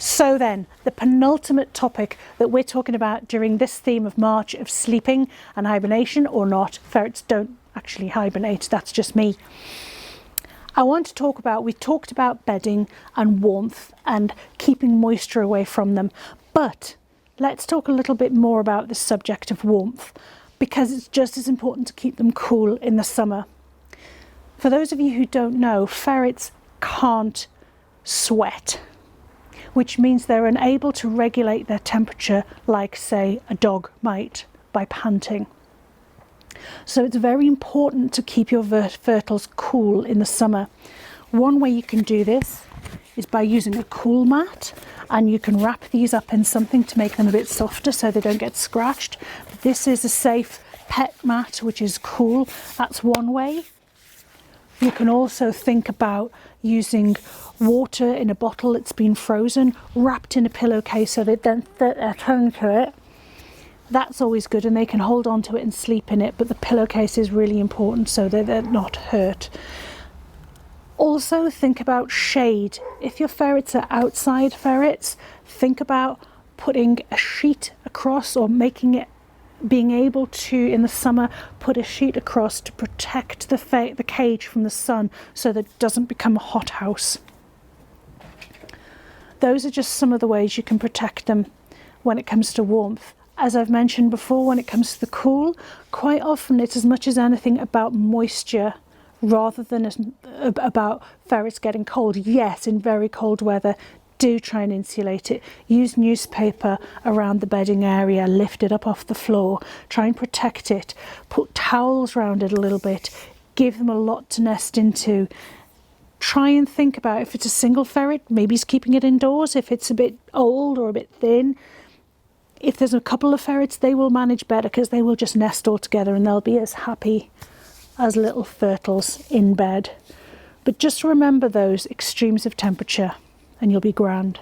So then, the penultimate topic that we're talking about during this theme of March of sleeping and hibernation or not. Ferrets don't actually hibernate, that's just me. I want to talk about, we talked about bedding and warmth and keeping moisture away from them, but let's talk a little bit more about the subject of warmth, because it's just as important to keep them cool in the summer. For those of you who don't know, ferrets can't sweat, which means they're unable to regulate their temperature like, say, a dog might by panting. So it's very important to keep your fertils cool in the summer. One way you can do this is by using a cool mat, and you can wrap these up in something to make them a bit softer so they don't get scratched. But this is a safe pet mat which is cool. That's one way. You can also think about using water in a bottle that's been frozen, wrapped in a pillowcase so they don't put their tongue to it. That's always good, and they can hold on to it and sleep in it, but the pillowcase is really important so that they're not hurt. Also think about shade. If your ferrets are outside ferrets, think about putting a sheet across, or being able to, in the summer, put a sheet across to protect the cage from the sun so that it doesn't become a hothouse. Those are just some of the ways you can protect them when it comes to warmth. As I've mentioned before, when it comes to the cool, quite often it's as much as anything about moisture rather than about ferrets getting cold. Yes, in very cold weather, do try and insulate it. Use newspaper around the bedding area, lift it up off the floor, try and protect it. Put towels around it a little bit, give them a lot to nest into. Try and think about, if it's a single ferret, maybe it's keeping it indoors. If it's a bit old or a bit thin, if there's a couple of ferrets, they will manage better because they will just nest all together and they'll be as happy as little fertils in bed. But just remember those extremes of temperature and you'll be grand.